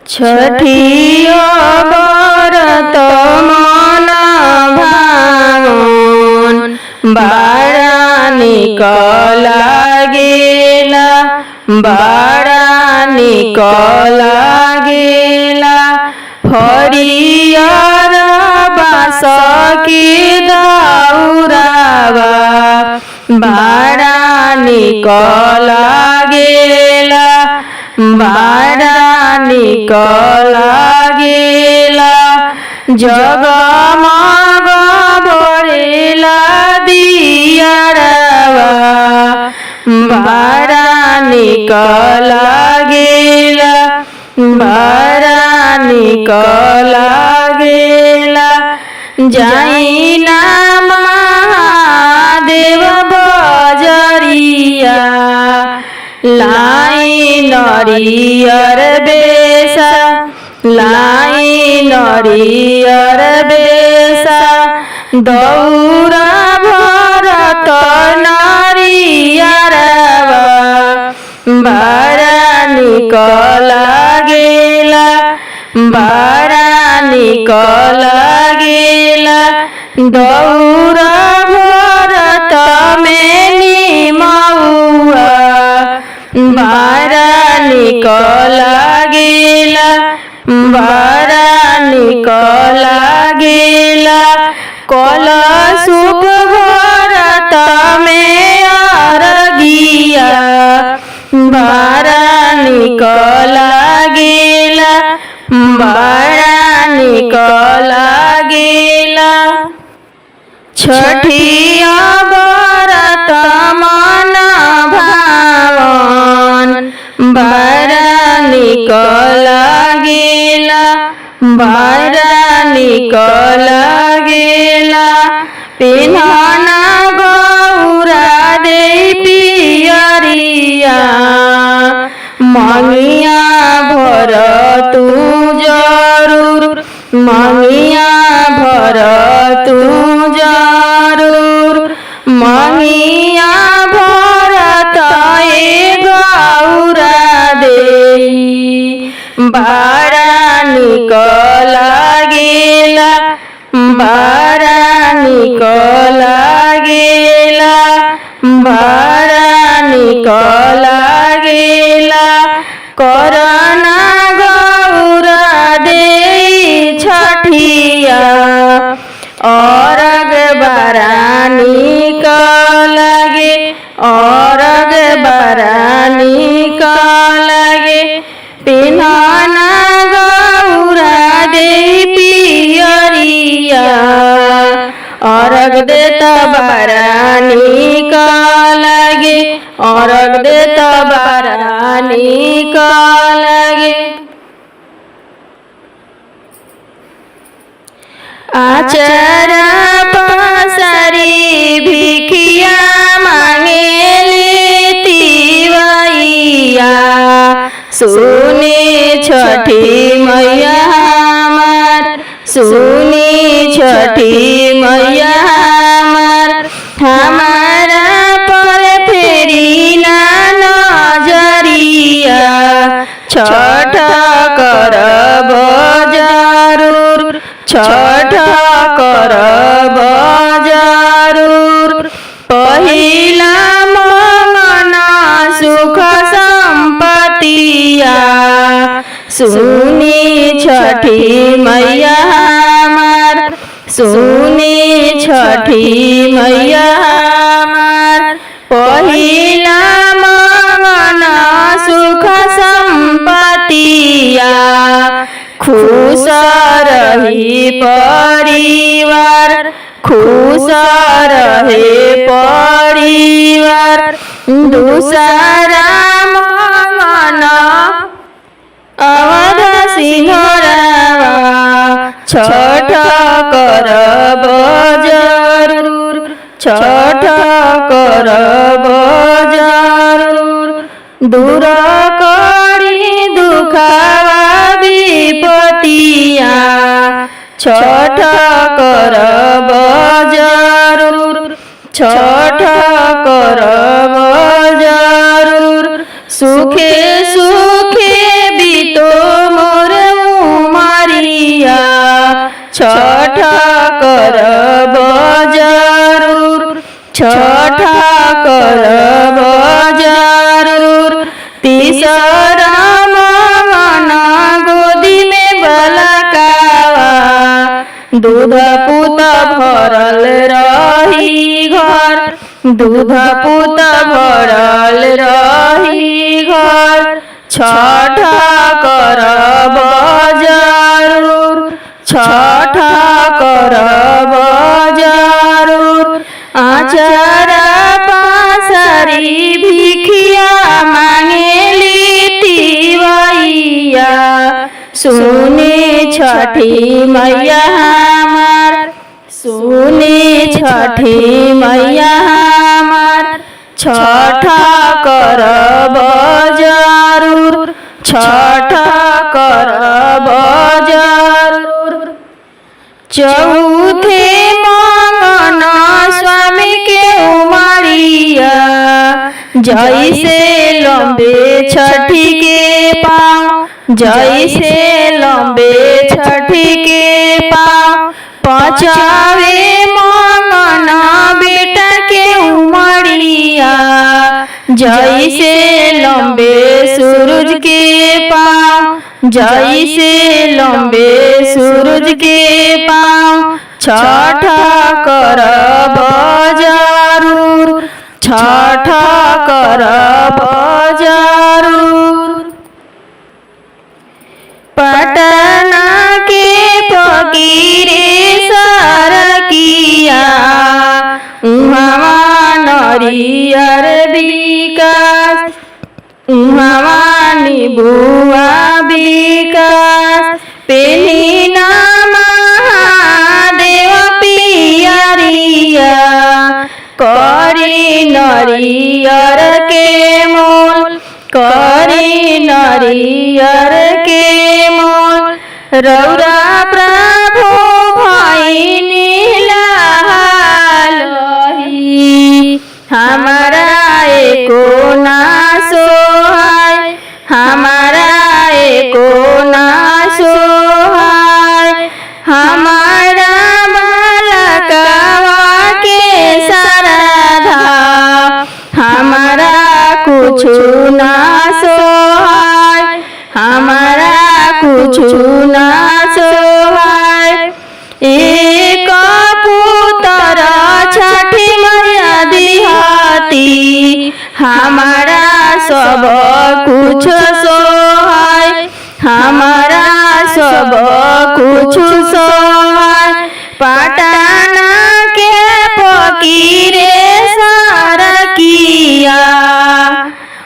छठिया व्रत मन भावन बाड़ा निक लागेला बाड़ा निक लागेला हरियर बास की दौरावा बाड़ा निक लागेला बाड़ा निक लागेला जगमग बरेला दियारवा बाड़ा निक लागेला बाड़ा निक लागेला जाई ना महादेव बजरिया लाई नरियर बेसा लाई नरियर बेसा दौरा भरत नरियरवा बाड़ा निक लागेला बाड़ा निक लागेला दौरा भरत में निमौआ बाड़ा निक लागेला बाड़ा निक लागेला कलशुभ भरत में अरगिया बाड़ा निक लागेला बाड़ा निक लागेला छठिया व्रत मन भावन बाड़ा निक लागेला बाड़ा निक लागेला पिन्हना गौरा दे पियरिया मंगिया भर तू जरूर मंगिया भर तू जरूर मंगिया भरत गौरा देई बाड़ा निक लागेला बाड़ा निक लागेला बाड़ा निक लागेला करना गौरा देई छठिया अरग बाड़ा निक लागे अरग बाड़ा निक लागे पिन्हना गौरा देई पियरिया अरग देत बाड़ा निक लागे अरग देत बाड़ा निक लागे आचरा पसारी भिखिया मांगेली तिवैया सुनी छठी मैया हमार सुनी छठी मैया हमार हमारा पर फेरी ना नजरिया छठ करब जरूर छठ करब जरूर पहिला मंगन सुख संपत्तिया सुनी छठी मैया हमार सुनी छठी मैया हमार पहिला मंगन सुख संपत्तिया खुश रही परिवार खुश रहे परिवार दूसरा मंगन अवध सिंहरावा छठ करब जरूर छठ करब जरूर दूर करी दुखावा विपतिया छठ करब जरूर छठ करब जरूर सुखे सुखे बीतो मोर छठ करब जरूर, छठ करब जरूर। तीसरा मंगन गोदी में बलकावा, दूध पूत भरल रही घर, दूध पूत भरल रही घर। छठ करब जरूर, छठ करब जरूर। आचरा पासरी भिखिया मांगेली तिवैया, सुने छठी मैया हमार, सुने छठी मैया हमार। छठ करब जरूर, छठ करब जरूर। चौथे मंगन स्वामी के उमरिया, जैसे लंबे छठी के पाँव, जैसे लंबे छठी के पाँव। पाँचवे मंगन बेटा के उमरिया, जैसे लंबे सूरज के पाँव, जैसे लंबे सूरज के पाँव। छठ करब जरूर, छठ करब जरूर। पटना के फकीरेश्वर किया, उहाँ नरियर विकास, उहाँ निबुआ विकास। पेलिना महादेव पियरिया, करी नरियर के मोल, करी नरियर के मोल। रौरा प्रभु भइनी लालही, हमारा एको ना सोहाय, हमारा एको ना सोहाय। हमारा बालकवा के सरधा, हमारा कुछु ना सोहाय, हमारा कुछु ना सोहाय। एक पुत्र छठी मैया दिहती, हमारा सब कुछ सोहाय, हमारा सब कुछ सोहाय। पटना के फकीरेश्वर किया,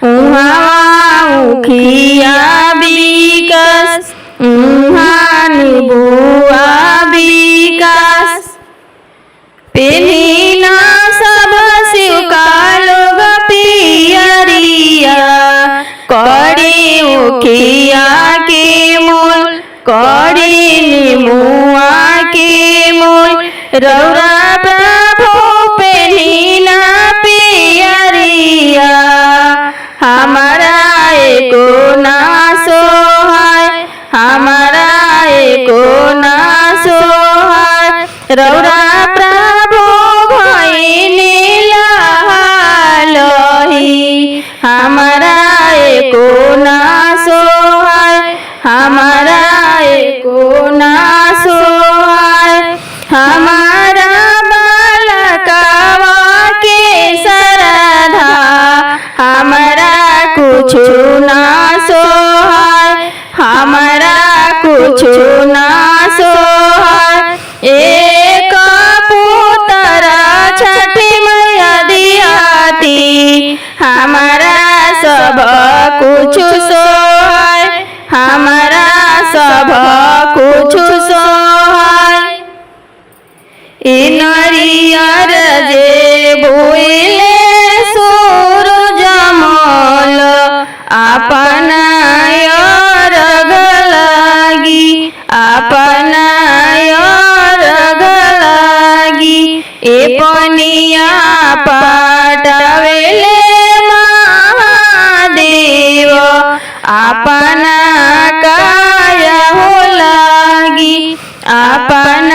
उहाँ उखिया विकास, उहाँ निबुआ विकास। पेलिना सब शिव का लोग पियरिया, करी उखिया के मोल, करी निमुआ के मोल। रौरा प्रभु पेलिना पियरिया, हमारा एको ना सोहाय, हमारा एको ना सोहाय। रौरा प्रभु भइनी लालही, हमारा एको ना सोहाय, हमारा एको ना सोहाय। हमारा बालकवा के सरधा, हमारा कुछु ना सोहाय, हमारा कुछु ना सोहाय। एक पुत्र छठी मैया दिहती, हमारा सब कुछ सोहाय, हमारा सब कुछ सोहाय। नरियर जे बोइले सूरज मल, अपना अर्घ लागी, अपना अर्घ लागी। ए पनिया पाटवेले महादेव, अपना काया हो लागी, अपना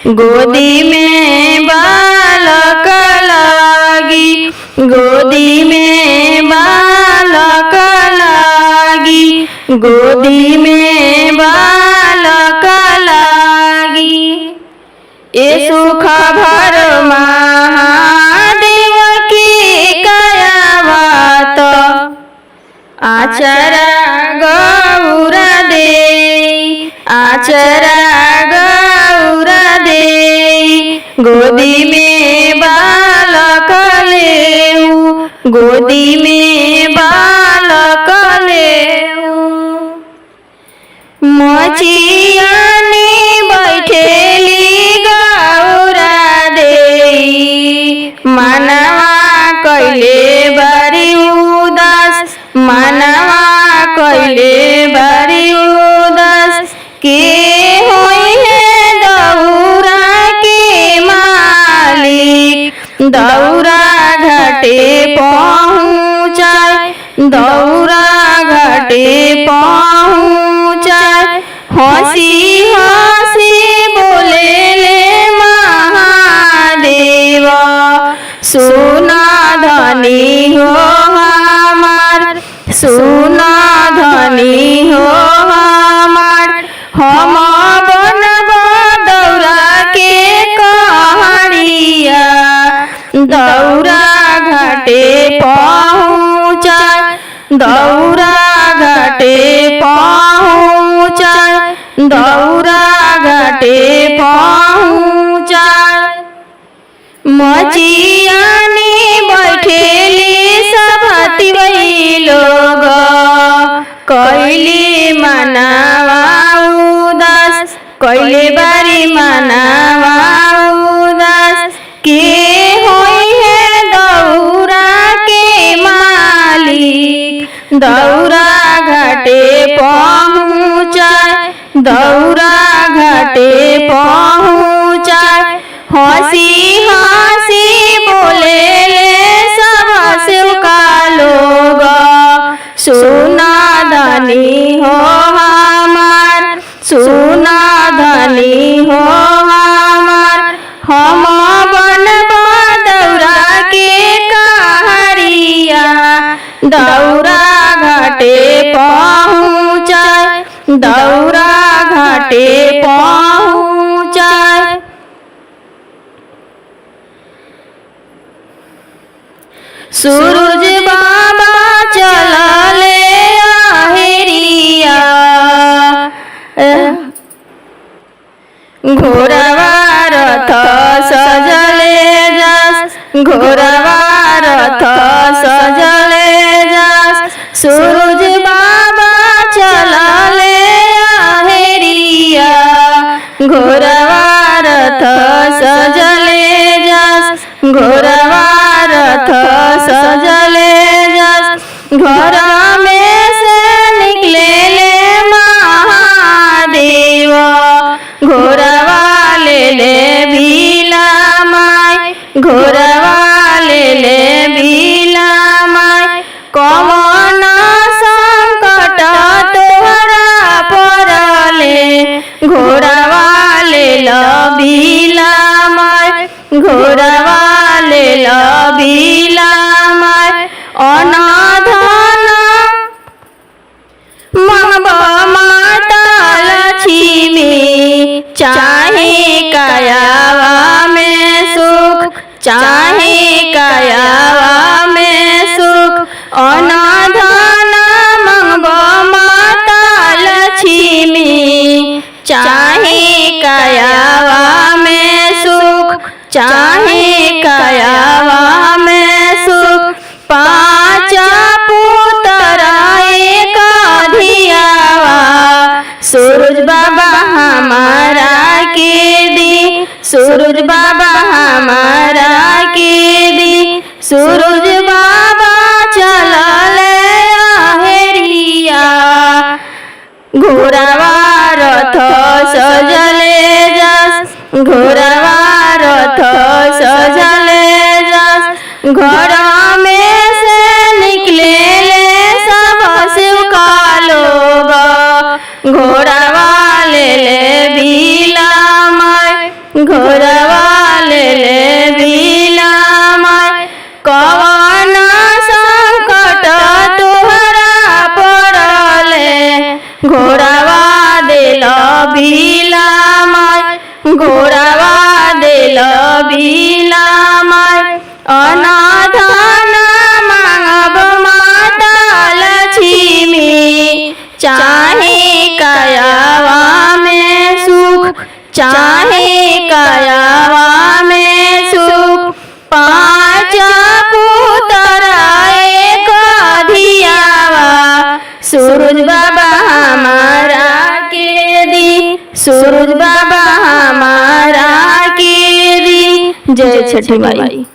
गोदी में बालक लागी, गोदी में बालक लागी, गोदी में बालक लागी। ए सुख भर महादेव की कयावत, आचरा गौरा दे, आचरा गौरा दे, गोदी में बालक लेऊ, गोदी में बालक लेऊ। मचियानी बैठेली गौरा देई, मनवा कैले बारी उदास, मनवा कैले बारी उदास। के होई है दौरा के मालिक, दौरा घाटे पहुँचाए, दौरा घाटे पहुँचाए। हंसी हंसी बोले ले महादेव, सुना धनी हो हमार, सुना धनी हो हमार। हम बनब दौरा के कहानिया, दौरा घाटे पहुँचाए, दौरा घाटे पहुँचाए, दौरा घाटे पहुँचाए। मचियानी बैठेली सभती वही लोग, कैली मनावा उदास, कैले बारी मनावा उदास। के होई है दौरा के मालिक, दौरा घाटे पहुँचाए, दौरा घाटे पहुँचाए। हंसी हंसी बोले ले सब सेवका लोग, सुना धनी हो हमार, सुना धनी हो हमार। हम बनब दौरा के कहारिया, दौरा घाटे पहुँचाए, दौरा घाटे पहुँचाए। सूरज बाबा चलले आहेरिया, घोड़वा रथ सजले जास, घोड़वा रथ सजले जास। सूरज बाबा चलले आहेरिया, घोड़वा रथ सजले जास, घोड़वा रथ सजले जास। घर में से निकले ले महादेव, घोड़वा ले ले भीला माय, घोड़वा ले ले भीला माय। कौन संकट तोहरा पड़ले, घोड़वा ले लो भीला माय, घोड़वा ले लो भीला माय। अनाधन मंगब माता लक्ष्मी, चाहे कायावा में सुख, चाहे कायावा में सुख। अनाधन मंगब माता लक्ष्मी, चाहे कायावा में सुख, चाहे कायावा में सुख। पाँच पुत्र एक धियावा, सूरज बाबा हमारा के दी, सूरज बाबा हमारा के दी। सूरज बाबा चलले आहेरिया, घोड़वा रथ सजले जास, घोड़वा रथ सजले जास। घर में से निकले ले सब सेवका लोग, घोड़वा ले ले भीला माय, घोड़ावा दिल बिलामाय अनाधन मांगब माता लक्ष्मी चाहे कायावा में सुख चाहे कायावा में सुख पांच पुत्र एक धियावा सूरज बाबा हमारा के दी सूरज बाबा हमारा के दी। जय छठी माई।